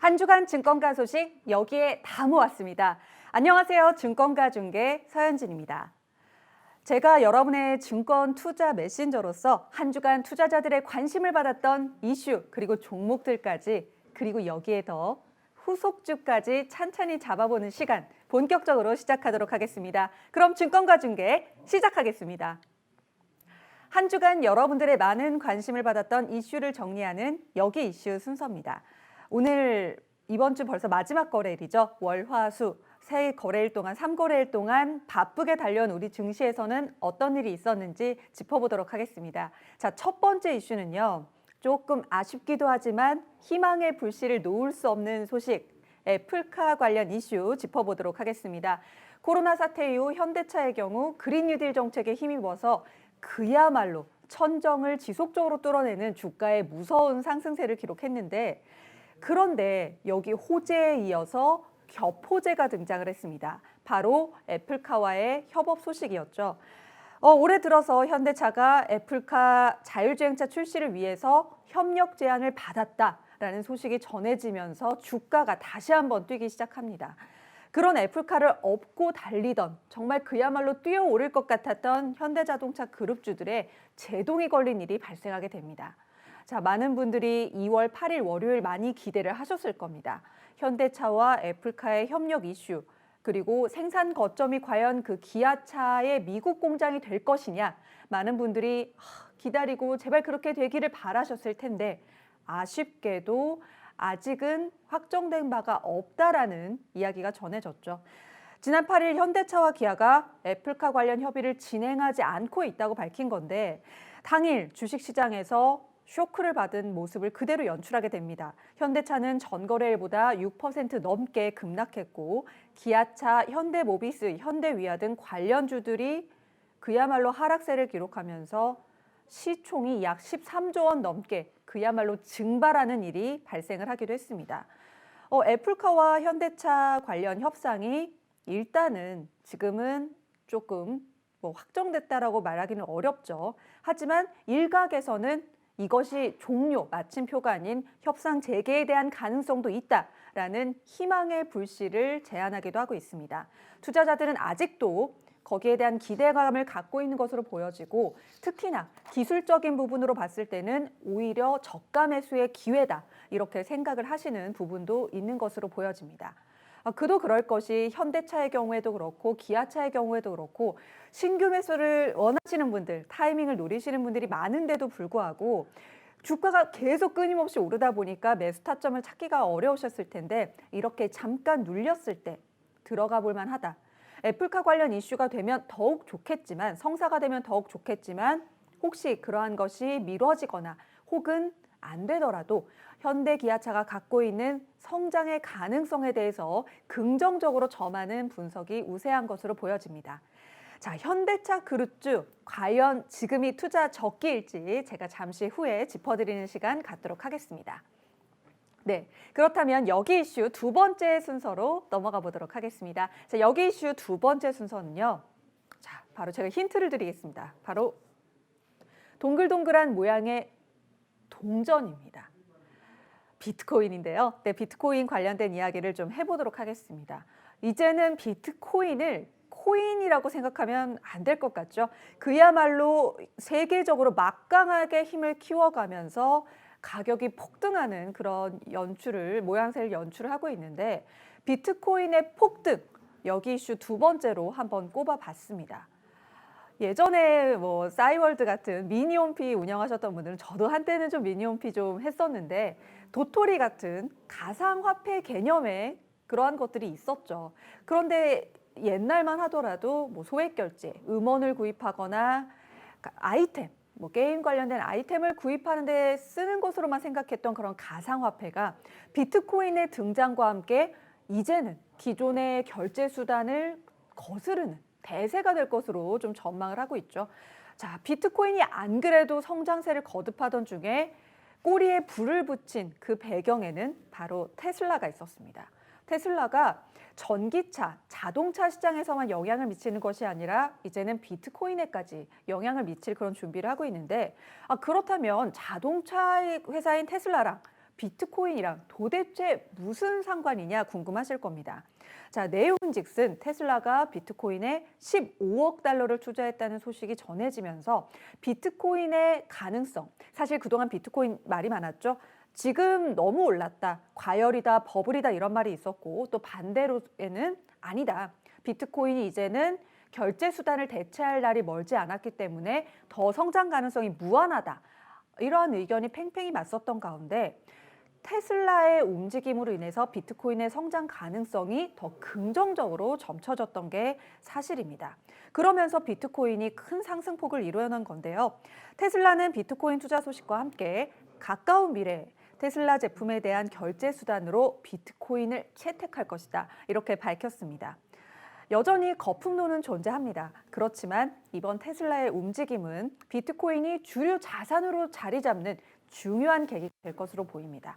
한 주간 증권가 소식 여기에 다 모았습니다. 안녕하세요. 증권가 중계 서현진입니다. 제가 여러분의 증권 투자 메신저로서 한 주간 투자자들의 관심을 받았던 이슈 그리고 종목들까지 그리고 여기에 더 후속주까지 찬찬히 잡아보는 시간 본격적으로 시작하도록 하겠습니다. 그럼 증권가 중계 시작하겠습니다. 한 주간 여러분들의 많은 관심을 받았던 이슈를 정리하는 여기 이슈 순서입니다. 오늘 이번 주 벌써 마지막 거래일이죠. 월, 화, 수 세 거래일 동안 3거래일 동안 바쁘게 달려온 우리 증시에서는 어떤 일이 있었는지 짚어보도록 하겠습니다. 자, 첫 번째 이슈는요. 조금 아쉽기도 하지만 희망의 불씨를 놓을 수 없는 소식, 애플카 관련 이슈 짚어보도록 하겠습니다. 코로나 사태 이후 현대차의 경우 그린 뉴딜 정책에 힘입어서 그야말로 천정을 지속적으로 뚫어내는 주가의 무서운 상승세를 기록했는데 그런데 여기 호재에 이어서 겹호재가 등장을 했습니다. 바로 애플카와의 협업 소식이었죠. 올해 들어서 현대차가 애플카 자율주행차 출시를 위해서 협력 제안을 받았다라는 소식이 전해지면서 주가가 다시 한번 뛰기 시작합니다. 그런 애플카를 업고 달리던 정말 그야말로 뛰어오를 것 같았던 현대자동차 그룹주들의 제동이 걸린 일이 발생하게 됩니다. 자, 많은 분들이 2월 8일 월요일 많이 기대를 하셨을 겁니다. 현대차와 애플카의 협력 이슈, 그리고 생산 거점이 과연 그 기아차의 미국 공장이 될 것이냐, 많은 분들이 기다리고 제발 그렇게 되기를 바라셨을 텐데 아쉽게도 아직은 확정된 바가 없다라는 이야기가 전해졌죠. 지난 8일 현대차와 기아가 애플카 관련 협의를 진행하지 않고 있다고 밝힌 건데 당일 주식시장에서 쇼크를 받은 모습을 그대로 연출하게 됩니다. 현대차는 전거래일보다 6% 넘게 급락했고 기아차, 현대모비스, 현대위아 등 관련주들이 그야말로 하락세를 기록하면서 시총이 약 13조 원 넘게 그야말로 증발하는 일이 발생을 하기도 했습니다. 애플카와 현대차 관련 협상이 일단은 지금은 조금 확정됐다라고 말하기는 어렵죠. 하지만 일각에서는 이것이 종료, 마침표가 아닌 협상 재개에 대한 가능성도 있다라는 희망의 불씨를 제안하기도 하고 있습니다. 투자자들은 아직도 거기에 대한 기대감을 갖고 있는 것으로 보여지고 특히나 기술적인 부분으로 봤을 때는 오히려 저가 매수의 기회다 이렇게 생각을 하시는 부분도 있는 것으로 보여집니다. 그도 그럴 것이 현대차의 경우에도 그렇고 기아차의 경우에도 그렇고 신규 매수를 원하시는 분들, 타이밍을 노리시는 분들이 많은데도 불구하고 주가가 계속 끊임없이 오르다 보니까 매수 타점을 찾기가 어려우셨을 텐데 이렇게 잠깐 눌렸을 때 들어가 볼 만하다. 애플카 관련 이슈가 되면 더욱 좋겠지만 성사가 되면 더욱 좋겠지만 혹시 그러한 것이 미뤄지거나 혹은 안 되더라도 현대 기아차가 갖고 있는 성장의 가능성에 대해서 긍정적으로 점하는 분석이 우세한 것으로 보여집니다. 자, 현대차 그룹주 과연 지금이 투자 적기일지 제가 잠시 후에 짚어드리는 시간 갖도록 하겠습니다. 네, 그렇다면 여기 이슈 두 번째 순서로 넘어가 보도록 하겠습니다. 자, 여기 이슈 두 번째 순서는요. 자, 바로 제가 힌트를 드리겠습니다. 바로 동글동글한 모양의 동전입니다. 비트코인인데요. 네, 비트코인 관련된 이야기를 좀 해보도록 하겠습니다. 이제는 비트코인을 코인이라고 생각하면 안 될 것 같죠. 그야말로 세계적으로 막강하게 힘을 키워가면서 가격이 폭등하는 그런 모양새를 연출을 하고 있는데 비트코인의 폭등, 여기 이슈 두 번째로 한번 꼽아봤습니다. 예전에 싸이월드 같은 미니홈피 운영하셨던 분들은 저도 한때는 좀 미니홈피 좀 했었는데 도토리 같은 가상화폐 개념의 그러한 것들이 있었죠. 그런데 옛날만 하더라도 소액 결제, 음원을 구입하거나 아이템, 게임 관련된 아이템을 구입하는 데 쓰는 것으로만 생각했던 그런 가상화폐가 비트코인의 등장과 함께 이제는 기존의 결제 수단을 거스르는 대세가 될 것으로 좀 전망을 하고 있죠. 자, 비트코인이 안 그래도 성장세를 거듭하던 중에 꼬리에 불을 붙인 그 배경에는 바로 테슬라가 있었습니다. 테슬라가 전기차, 자동차 시장에서만 영향을 미치는 것이 아니라 이제는 비트코인에까지 영향을 미칠 그런 준비를 하고 있는데 그렇다면 자동차 회사인 테슬라랑 비트코인이랑 도대체 무슨 상관이냐 궁금하실 겁니다. 자, 내용은즉슨 테슬라가 비트코인에 15억 달러를 투자했다는 소식이 전해지면서 비트코인의 가능성, 사실 그동안 비트코인 말이 많았죠. 지금 너무 올랐다, 과열이다, 버블이다 이런 말이 있었고 또 반대로에는 아니다. 비트코인이 이제는 결제 수단을 대체할 날이 멀지 않았기 때문에 더 성장 가능성이 무한하다. 이러한 의견이 팽팽히 맞섰던 가운데 테슬라의 움직임으로 인해서 비트코인의 성장 가능성이 더 긍정적으로 점쳐졌던 게 사실입니다. 그러면서 비트코인이 큰 상승폭을 이뤄낸 건데요. 테슬라는 비트코인 투자 소식과 함께 가까운 미래에 테슬라 제품에 대한 결제 수단으로 비트코인을 채택할 것이다. 이렇게 밝혔습니다. 여전히 거품론은 존재합니다. 그렇지만 이번 테슬라의 움직임은 비트코인이 주류 자산으로 자리 잡는 중요한 계기가 될 것으로 보입니다.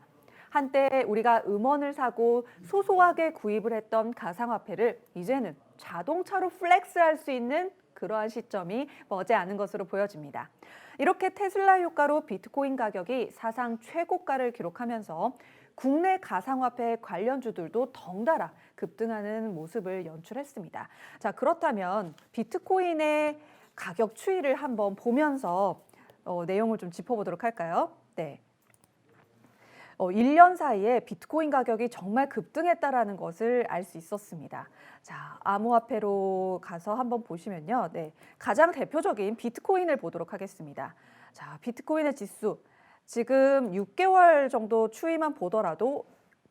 한때 우리가 음원을 사고 소소하게 구입을 했던 가상화폐를 이제는 자동차로 플렉스할 수 있는 그러한 시점이 머지않은 것으로 보여집니다. 이렇게 테슬라 효과로 비트코인 가격이 사상 최고가를 기록하면서 국내 가상화폐 관련주들도 덩달아 급등하는 모습을 연출했습니다. 자, 그렇다면 비트코인의 가격 추이를 한번 보면서 내용을 좀 짚어보도록 할까요? 네. 1년 사이에 비트코인 가격이 정말 급등했다라는 것을 알 수 있었습니다. 자, 암호화폐로 가서 한번 보시면요. 네, 가장 대표적인 비트코인을 보도록 하겠습니다. 자, 비트코인의 지수. 지금 6개월 정도 추이만 보더라도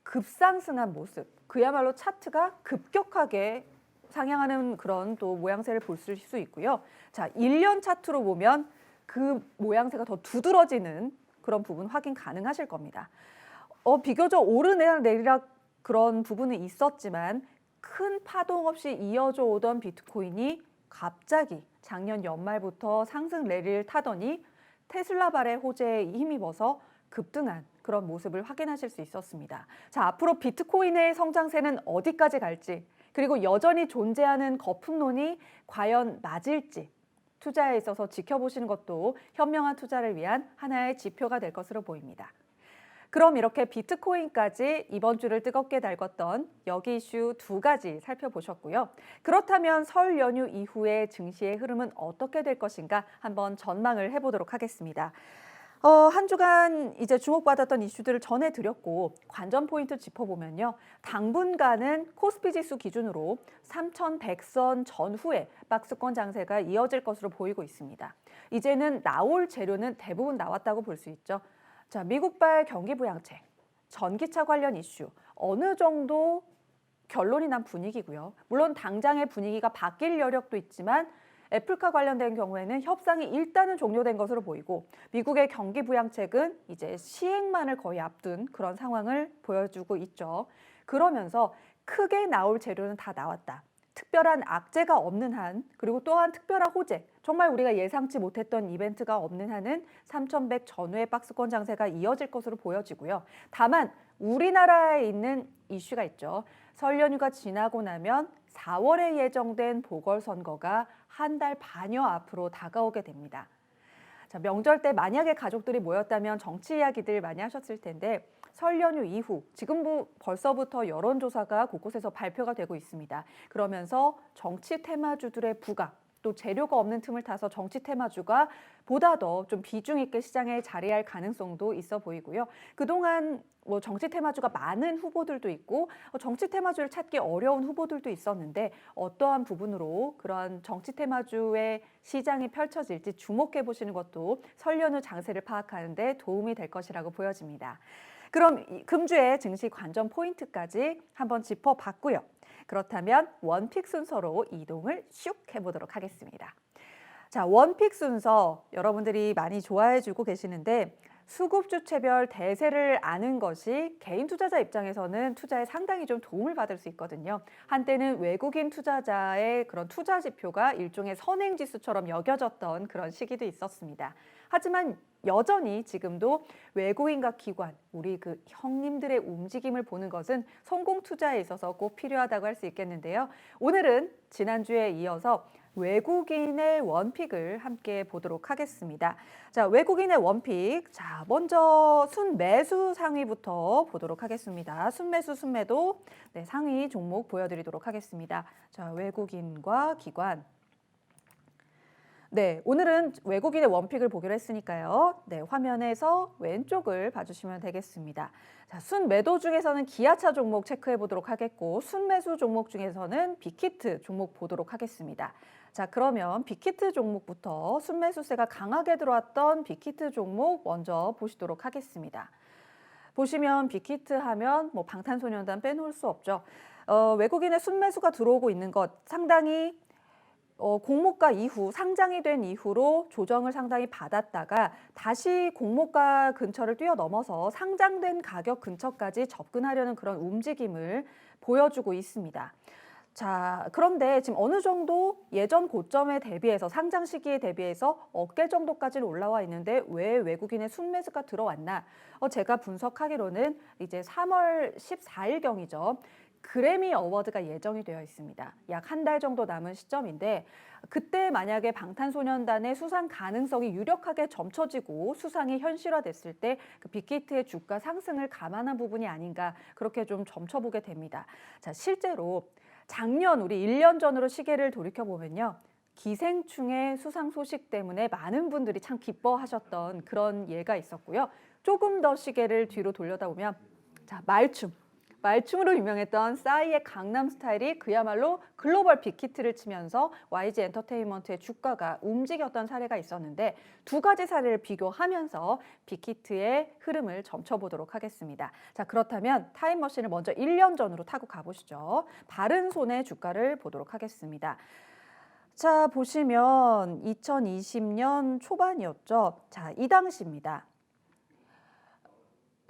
급상승한 모습, 그야말로 차트가 급격하게 상향하는 그런 또 모양새를 볼 수 있고요. 자, 1년 차트로 보면 그 모양새가 더 두드러지는 그런 부분 확인 가능하실 겁니다. 비교적 오르내리락 그런 부분은 있었지만 큰 파동 없이 이어져 오던 비트코인이 갑자기 작년 연말부터 상승 랠리를 타더니 테슬라발의 호재에 힘입어서 급등한 그런 모습을 확인하실 수 있었습니다. 자, 앞으로 비트코인의 성장세는 어디까지 갈지, 그리고 여전히 존재하는 거품론이 과연 맞을지 투자에 있어서 지켜보시는 것도 현명한 투자를 위한 하나의 지표가 될 것으로 보입니다. 그럼 이렇게 비트코인까지 이번 주를 뜨겁게 달궜던 여기 이슈 2가지 살펴보셨고요. 그렇다면 설 연휴 이후의 증시의 흐름은 어떻게 될 것인가 한번 전망을 해보도록 하겠습니다. 한 주간 이제 주목받았던 이슈들을 전해드렸고 관전 포인트 짚어보면요. 당분간은 코스피 지수 기준으로 3,100선 전후에 박스권 장세가 이어질 것으로 보이고 있습니다. 이제는 나올 재료는 대부분 나왔다고 볼 수 있죠. 자, 미국발 경기 부양책, 전기차 관련 이슈 어느 정도 결론이 난 분위기고요. 물론 당장의 분위기가 바뀔 여력도 있지만 애플카 관련된 경우에는 협상이 일단은 종료된 것으로 보이고 미국의 경기 부양책은 이제 시행만을 거의 앞둔 그런 상황을 보여주고 있죠. 그러면서 크게 나올 재료는 다 나왔다. 특별한 악재가 없는 한, 그리고 또한 특별한 호재, 정말 우리가 예상치 못했던 이벤트가 없는 한은 3,100 전후의 박스권 장세가 이어질 것으로 보여지고요. 다만 우리나라에 있는 이슈가 있죠. 설 연휴가 지나고 나면 4월에 예정된 보궐선거가 한 달 반여 앞으로 다가오게 됩니다. 자, 명절 때 만약에 가족들이 모였다면 정치 이야기들 많이 하셨을 텐데 설 연휴 이후 지금 벌써부터 여론조사가 곳곳에서 발표가 되고 있습니다. 그러면서 정치 테마주들의 부각, 또 재료가 없는 틈을 타서 정치 테마주가 보다 더 좀 비중 있게 시장에 자리할 가능성도 있어 보이고요. 그동안 정치 테마주가 많은 후보들도 있고 정치 테마주를 찾기 어려운 후보들도 있었는데 어떠한 부분으로 그런 정치 테마주의 시장이 펼쳐질지 주목해 보시는 것도 설 연휴 장세를 파악하는 데 도움이 될 것이라고 보여집니다. 그럼 금주의 증시 관전 포인트까지 한번 짚어봤고요. 그렇다면 원픽 순서로 이동을 슉 해보도록 하겠습니다. 자, 원픽 순서 여러분들이 많이 좋아해주고 계시는데 수급주체별 대세를 아는 것이 개인 투자자 입장에서는 투자에 상당히 좀 도움을 받을 수 있거든요. 한때는 외국인 투자자의 그런 투자 지표가 일종의 선행지수처럼 여겨졌던 그런 시기도 있었습니다. 하지만 여전히 지금도 외국인과 기관, 우리 그 형님들의 움직임을 보는 것은 성공 투자에 있어서 꼭 필요하다고 할 수 있겠는데요. 오늘은 지난주에 이어서 외국인의 원픽을 함께 보도록 하겠습니다. 자, 외국인의 원픽. 자, 먼저 순매수 상위부터 보도록 하겠습니다. 순매수, 순매도 네, 상위 종목 보여드리도록 하겠습니다. 자, 외국인과 기관. 네, 오늘은 외국인의 원픽을 보기로 했으니까요. 네, 화면에서 왼쪽을 봐주시면 되겠습니다. 자, 순매도 중에서는 기아차 종목 체크해 보도록 하겠고, 순매수 종목 중에서는 빅히트 종목 보도록 하겠습니다. 자, 그러면 빅히트 종목부터 순매수세가 강하게 들어왔던 빅히트 종목 먼저 보시도록 하겠습니다. 보시면 빅히트 하면 뭐 방탄소년단 빼놓을 수 없죠. 외국인의 순매수가 들어오고 있는 것 상당히 공모가 이후 상장이 된 이후로 조정을 상당히 받았다가 다시 공모가 근처를 뛰어넘어서 상장된 가격 근처까지 접근하려는 그런 움직임을 보여주고 있습니다. 자, 그런데 지금 어느 정도 예전 고점에 대비해서 상장 시기에 대비해서 어깨 정도까지는 올라와 있는데 왜 외국인의 순매수가 들어왔나? 제가 분석하기로는 이제 3월 14일경이죠. 그래미 어워드가 예정이 되어 있습니다. 약 한 달 정도 남은 시점인데 그때 만약에 방탄소년단의 수상 가능성이 유력하게 점쳐지고 수상이 현실화됐을 때 그 빅히트의 주가 상승을 감안한 부분이 아닌가 그렇게 좀 점쳐보게 됩니다. 자, 실제로 작년 우리 1년 전으로 시계를 돌이켜보면요. 기생충의 수상 소식 때문에 많은 분들이 참 기뻐하셨던 그런 예가 있었고요. 조금 더 시계를 뒤로 돌려다 보면 자, 말춤으로 유명했던 싸이의 강남 스타일이 그야말로 글로벌 빅히트를 치면서 YG 엔터테인먼트의 주가가 움직였던 사례가 있었는데 두 가지 사례를 비교하면서 빅히트의 흐름을 점쳐보도록 하겠습니다. 자, 그렇다면 타임머신을 먼저 1년 전으로 타고 가보시죠. 바른손의 주가를 보도록 하겠습니다. 자, 보시면 2020년 초반이었죠. 자, 이 당시입니다.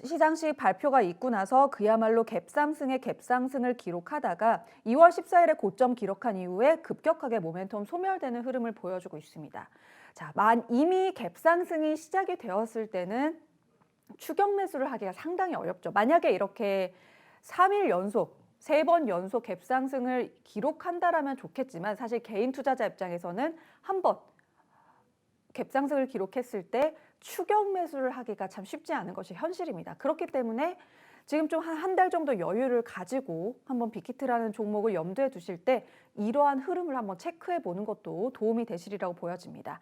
시상식 발표가 있고 나서 그야말로 갭상승의 갭상승을 기록하다가 2월 14일에 고점 기록한 이후에 급격하게 모멘텀 소멸되는 흐름을 보여주고 있습니다. 자, 이미 갭상승이 시작이 되었을 때는 추격 매수를 하기가 상당히 어렵죠. 만약에 이렇게 3일 연속 3번 연속 갭상승을 기록한다라면 좋겠지만 사실 개인 투자자 입장에서는 한 번 갭상승을 기록했을 때 추격 매수를 하기가 참 쉽지 않은 것이 현실입니다. 그렇기 때문에 지금 좀 한 달 정도 여유를 가지고 한번 빅히트라는 종목을 염두에 두실 때 이러한 흐름을 한번 체크해 보는 것도 도움이 되시리라고 보여집니다.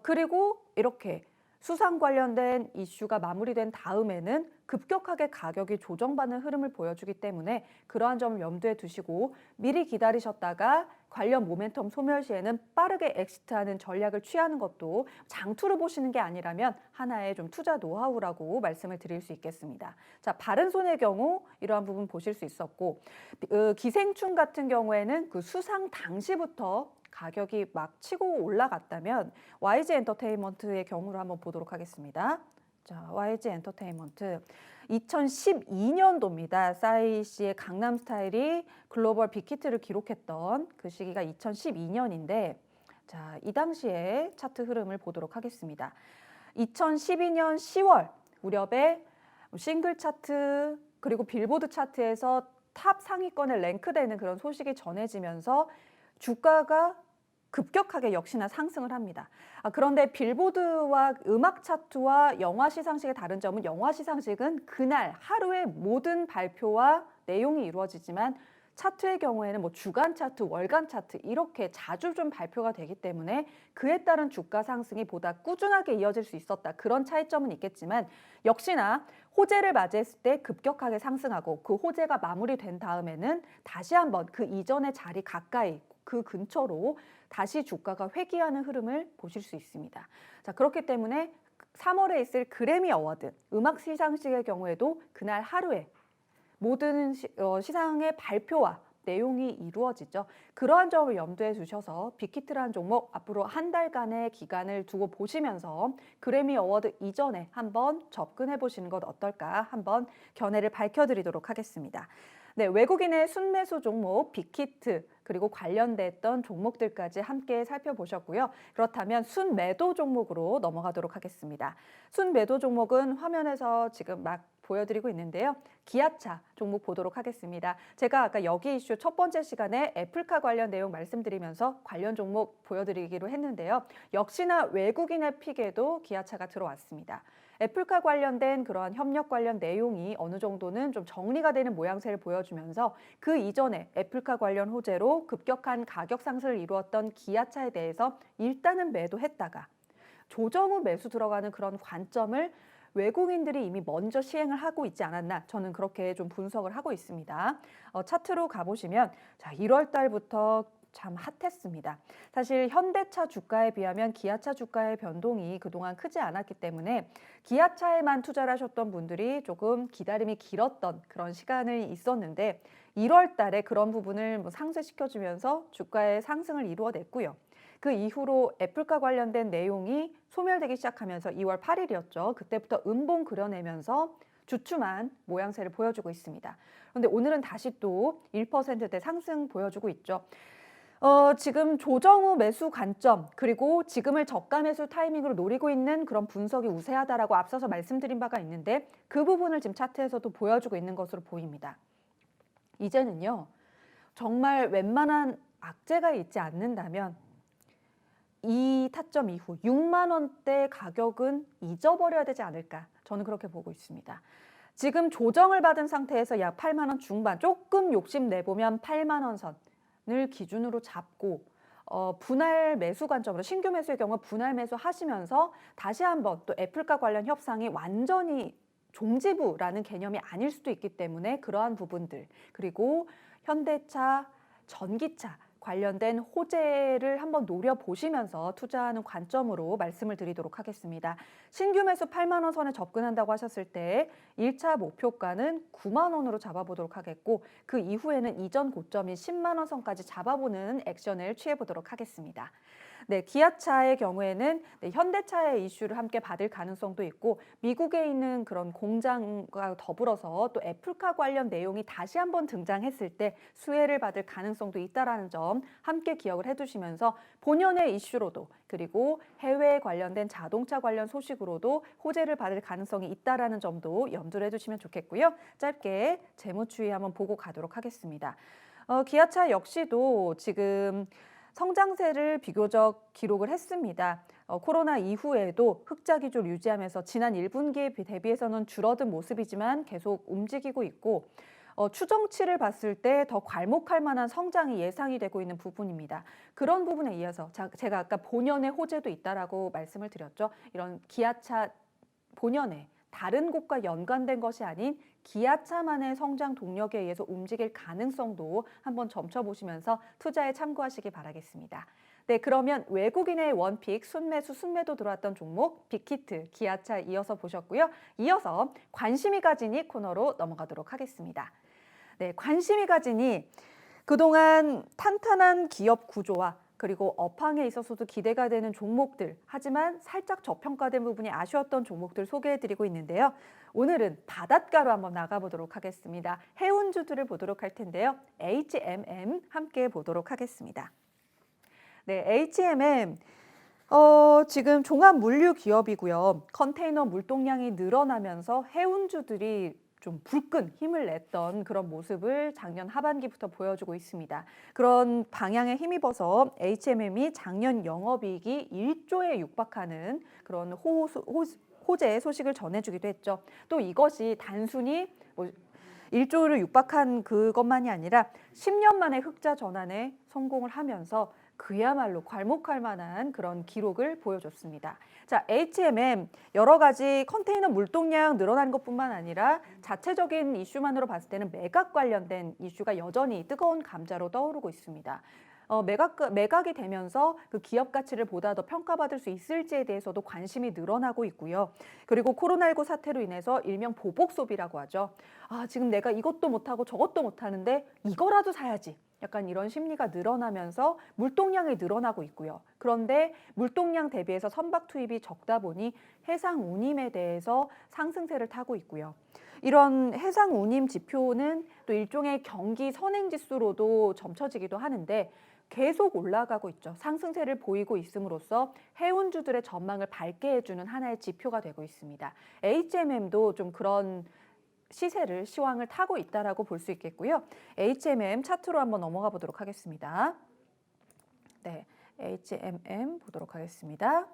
그리고 이렇게 수상 관련된 이슈가 마무리된 다음에는 급격하게 가격이 조정받는 흐름을 보여주기 때문에 그러한 점을 염두에 두시고 미리 기다리셨다가 관련 모멘텀 소멸 시에는 빠르게 엑시트하는 전략을 취하는 것도 장투를 보시는 게 아니라면 하나의 좀 투자 노하우라고 말씀을 드릴 수 있겠습니다. 자, 바른손의 경우 이러한 부분 보실 수 있었고 기생충 같은 경우에는 그 수상 당시부터 가격이 막 치고 올라갔다면 YG 엔터테인먼트의 경우를 한번 보도록 하겠습니다. 자, YG 엔터테인먼트 2012년도입니다. 싸이 씨의 강남 스타일이 글로벌 빅히트를 기록했던 그 시기가 2012년인데 자, 이 당시에 차트 흐름을 보도록 하겠습니다. 2012년 10월 무렵에 싱글 차트 그리고 빌보드 차트에서 탑 상위권에 랭크되는 그런 소식이 전해지면서 주가가 급격하게 역시나 상승을 합니다. 그런데 빌보드와 음악 차트와 영화 시상식의 다른 점은 영화 시상식은 그날 하루의 모든 발표와 내용이 이루어지지만 차트의 경우에는 뭐 주간 차트, 월간 차트 이렇게 자주 좀 발표가 되기 때문에 그에 따른 주가 상승이 보다 꾸준하게 이어질 수 있었다. 그런 차이점은 있겠지만 역시나 호재를 맞이했을 때 급격하게 상승하고 그 호재가 마무리된 다음에는 다시 한번 그 이전의 자리 가까이 그 근처로 다시 주가가 회귀하는 흐름을 보실 수 있습니다. 자, 그렇기 때문에 3월에 있을 그래미 어워드 음악 시상식의 경우에도 그날 하루에 모든 시상의 발표와 내용이 이루어지죠. 그러한 점을 염두에 두셔서 빅히트라는 종목 앞으로 한 달간의 기간을 두고 보시면서 그래미 어워드 이전에 한번 접근해 보시는 것 어떨까 한번 견해를 밝혀드리도록 하겠습니다. 네, 외국인의 순매수 종목, 빅히트, 그리고 관련됐던 종목들까지 함께 살펴보셨고요. 그렇다면 순매도 종목으로 넘어가도록 하겠습니다. 순매도 종목은 화면에서 지금 막 보여드리고 있는데요. 기아차 종목 보도록 하겠습니다. 제가 아까 여기 이슈 첫 번째 시간에 애플카 관련 내용 말씀드리면서 관련 종목 보여드리기로 했는데요. 역시나 외국인의 픽에도 기아차가 들어왔습니다. 애플카 관련된 그러한 협력 관련 내용이 어느 정도는 좀 정리가 되는 모양새를 보여주면서 그 이전에 애플카 관련 호재로 급격한 가격 상승을 이루었던 기아차에 대해서 일단은 매도했다가 조정 후 매수 들어가는 그런 관점을 외국인들이 이미 먼저 시행을 하고 있지 않았나, 저는 그렇게 좀 분석을 하고 있습니다. 차트로 가보시면 자, 1월 달부터 참 핫했습니다. 사실 현대차 주가에 비하면 기아차 주가의 변동이 그동안 크지 않았기 때문에 기아차에만 투자를 하셨던 분들이 조금 기다림이 길었던 그런 시간이 있었는데 1월 달에 그런 부분을 상쇄시켜주면서 주가의 상승을 이루어냈고요. 그 이후로 애플과 관련된 내용이 소멸되기 시작하면서 2월 8일이었죠. 그때부터 음봉 그려내면서 주춤한 모양새를 보여주고 있습니다. 그런데 오늘은 다시 또 1%대 상승 보여주고 있죠. 지금 조정 후 매수 관점, 그리고 지금을 저가 매수 타이밍으로 노리고 있는 그런 분석이 우세하다라고 앞서서 말씀드린 바가 있는데 그 부분을 지금 차트에서도 보여주고 있는 것으로 보입니다. 이제는요, 정말 웬만한 악재가 있지 않는다면 이 타점 이후 6만 원대 가격은 잊어버려야 되지 않을까, 저는 그렇게 보고 있습니다. 지금 조정을 받은 상태에서 약 8만 원 중반, 조금 욕심내보면 8만 원 선을 기준으로 잡고 분할 매수 관점으로, 신규 매수의 경우 분할 매수 하시면서 다시 한번 또 애플과 관련 협상이 완전히 종지부라는 개념이 아닐 수도 있기 때문에 그러한 부분들, 그리고 현대차, 전기차 관련된 호재를 한번 노려보시면서 투자하는 관점으로 말씀을 드리도록 하겠습니다. 신규 매수 8만 원 선에 접근한다고 하셨을 때 1차 목표가는 9만 원으로 잡아보도록 하겠고, 그 이후에는 이전 고점인 10만 원 선까지 잡아보는 액션을 취해보도록 하겠습니다. 네, 기아차의 경우에는 현대차의 이슈를 함께 받을 가능성도 있고, 미국에 있는 그런 공장과 더불어서 또 애플카 관련 내용이 다시 한번 등장했을 때 수혜를 받을 가능성도 있다는 점 함께 기억을 해두시면서 본연의 이슈로도, 그리고 해외 관련된 자동차 관련 소식으로도 호재를 받을 가능성이 있다는 점도 염두를 해두시면 좋겠고요. 짧게 재무추이 한번 보고 가도록 하겠습니다. 기아차 역시도 지금 성장세를 비교적 기록을 했습니다. 코로나 이후에도 흑자 기조를 유지하면서 지난 1분기에 대비해서는 줄어든 모습이지만 계속 움직이고 있고, 추정치를 봤을 때 더 괄목할 만한 성장이 예상이 되고 있는 부분입니다. 그런 부분에 이어서 제가 아까 본연의 호재도 있다라고 말씀을 드렸죠. 이런 기아차 본연의 다른 곳과 연관된 것이 아닌 기아차만의 성장 동력에 의해서 움직일 가능성도 한번 점쳐보시면서 투자에 참고하시기 바라겠습니다. 네, 그러면 외국인의 원픽, 순매수, 순매도 들어왔던 종목, 빅히트, 기아차 이어서 보셨고요. 이어서 관심이 가진 이 코너로 넘어가도록 하겠습니다. 네, 관심이 가진 이, 그동안 탄탄한 기업 구조와 그리고 업황에 있어서도 기대가 되는 종목들, 하지만 살짝 저평가된 부분이 아쉬웠던 종목들 소개해드리고 있는데요. 오늘은 바닷가로 한번 나가보도록 하겠습니다. 해운주들을 보도록 할 텐데요. HMM 함께 보도록 하겠습니다. 네, HMM 지금 종합 물류 기업이고요. 컨테이너 물동량이 늘어나면서 해운주들이 좀 불끈 힘을 냈던 그런 모습을 작년 하반기부터 보여주고 있습니다. 그런 방향에 힘입어서 HMM이 작년 영업이익이 1조에 육박하는 그런 호재 소식을 전해주기도 했죠. 또 이것이 단순히 1조를 육박한 그것만이 아니라 10년 만에 흑자 전환에 성공을 하면서 그야말로 괄목할 만한 그런 기록을 보여줬습니다. 자, HMM 여러 가지 컨테이너 물동량 늘어나는 것뿐만 아니라 자체적인 이슈만으로 봤을 때는 매각 관련된 이슈가 여전히 뜨거운 감자로 떠오르고 있습니다. 매각이 되면서 그 기업 가치를 보다 더 평가받을 수 있을지에 대해서도 관심이 늘어나고 있고요. 그리고 코로나19 사태로 인해서 일명 보복 소비라고 하죠. 지금 내가 이것도 못하고 저것도 못하는데 이거라도 사야지. 약간 이런 심리가 늘어나면서 물동량이 늘어나고 있고요. 그런데 물동량 대비해서 선박 투입이 적다 보니 해상 운임에 대해서 상승세를 타고 있고요. 이런 해상 운임 지표는 또 일종의 경기 선행 지수로도 점쳐지기도 하는데 계속 올라가고 있죠. 상승세를 보이고 있음으로써 해운주들의 전망을 밝게 해주는 하나의 지표가 되고 있습니다. HMM도 좀 그런 시세를 시황을 타고 있다라고 볼 수 있겠고요. HMM 차트로 한번 넘어가 보도록 하겠습니다. 네, HMM 보도록 하겠습니다.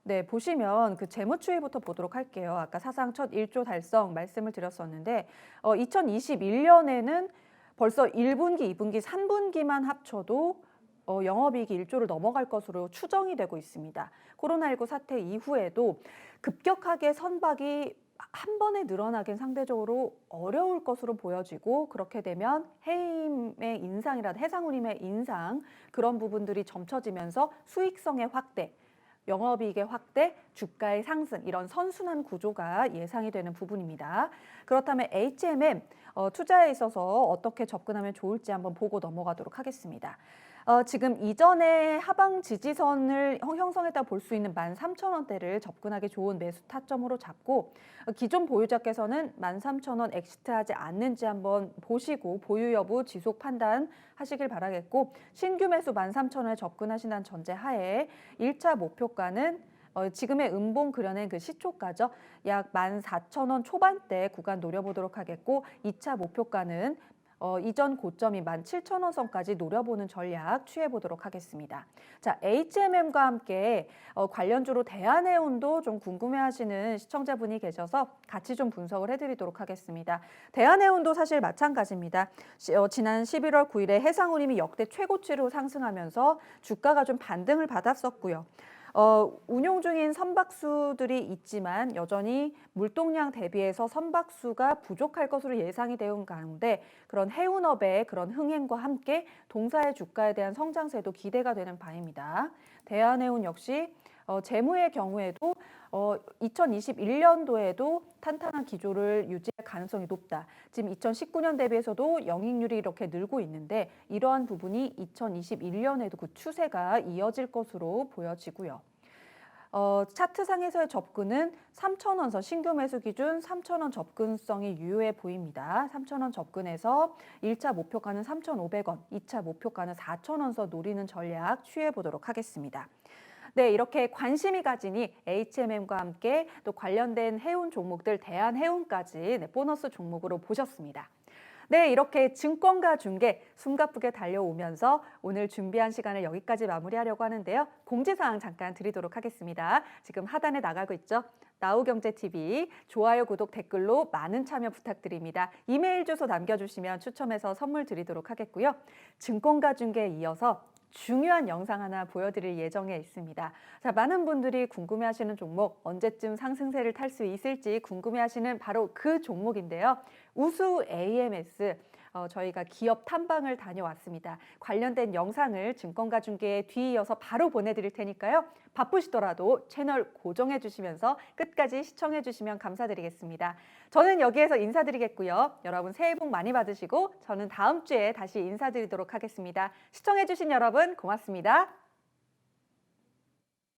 네, 보시면 그 재무추이부터 보도록 할게요. 아까 사상 첫 1조 달성 말씀을 드렸었는데 2021년에는 벌써 1분기, 2분기, 3분기만 합쳐도 영업이익이 1조를 넘어갈 것으로 추정이 되고 있습니다. 코로나19 사태 이후에도 급격하게 선박이 한 번에 늘어나긴 상대적으로 어려울 것으로 보여지고 그렇게 되면 해임의 인상이라든 해상운임의 인상 그런 부분들이 점쳐지면서 수익성의 확대, 영업이익의 확대, 주가의 상승 이런 선순환 구조가 예상이 되는 부분입니다. 그렇다면 HMM 투자에 있어서 어떻게 접근하면 좋을지 한번 보고 넘어가도록 하겠습니다. 지금 이전에 하방 지지선을 형성했다 볼 수 있는 13,000원대를 접근하기 좋은 매수 타점으로 잡고 기존 보유자께서는 13,000원 엑시트하지 않는지 한번 보시고 보유 여부 지속 판단하시길 바라겠고 신규 매수 13,000원에 접근하신다는 전제 하에 1차 목표가는 지금의 음봉 그려낸 그 시초가죠. 약 14,000원 초반대 구간 노려보도록 하겠고 2차 목표가는 이전 고점이 17,000원 선까지 노려보는 전략 취해보도록 하겠습니다. 자, HMM과 함께 관련주로 대한해운도 좀 궁금해하시는 시청자분이 계셔서 같이 좀 분석을 해드리도록 하겠습니다. 대한해운도 사실 마찬가지입니다. 지난 11월 9일에 해상운임이 역대 최고치로 상승하면서 주가가 좀 반등을 받았었고요. 운용 중인 선박수들이 있지만 여전히 물동량 대비해서 선박수가 부족할 것으로 예상이 되는 가운데 그런 해운업의 그런 흥행과 함께 동사의 주가에 대한 성장세도 기대가 되는 바입니다. 대한해운 역시 재무의 경우에도 2021년도에도 탄탄한 기조를 유지할 가능성이 높다. 지금 2019년 대비해서도 영익률이 이렇게 늘고 있는데 이러한 부분이 2021년에도 그 추세가 이어질 것으로 보여지고요. 차트상에서의 접근은 3,000원선 신규 매수 기준 3,000원 접근성이 유효해 보입니다. 3,000원 접근해서 1차 목표가는 3,500원, 2차 목표가는 4,000원선 노리는 전략 취해 보도록 하겠습니다. 네, 이렇게 관심이 가지니 HMM과 함께 또 관련된 해운 종목들 대한해운까지 보너스 종목으로 보셨습니다. 네, 이렇게 증권가 중계 숨가쁘게 달려오면서 오늘 준비한 시간을 여기까지 마무리하려고 하는데요. 공지사항 잠깐 드리도록 하겠습니다. 지금 하단에 나가고 있죠. 나우경제TV 좋아요, 구독, 댓글로 많은 참여 부탁드립니다. 이메일 주소 남겨주시면 추첨해서 선물 드리도록 하겠고요. 증권가 중계에 이어서 중요한 영상 하나 보여드릴 예정에 있습니다. 자, 많은 분들이 궁금해하시는 종목, 언제쯤 상승세를 탈 수 있을지 궁금해하시는 바로 그 종목인데요. 우수 AMS, 저희가 기업 탐방을 다녀왔습니다. 관련된 영상을 증권가 중계에 뒤이어서 바로 보내드릴 테니까요. 바쁘시더라도 채널 고정해 주시면서 끝까지 시청해 주시면 감사드리겠습니다. 저는 여기에서 인사드리겠고요. 여러분 새해 복 많이 받으시고 저는 다음 주에 다시 인사드리도록 하겠습니다. 시청해 주신 여러분 고맙습니다.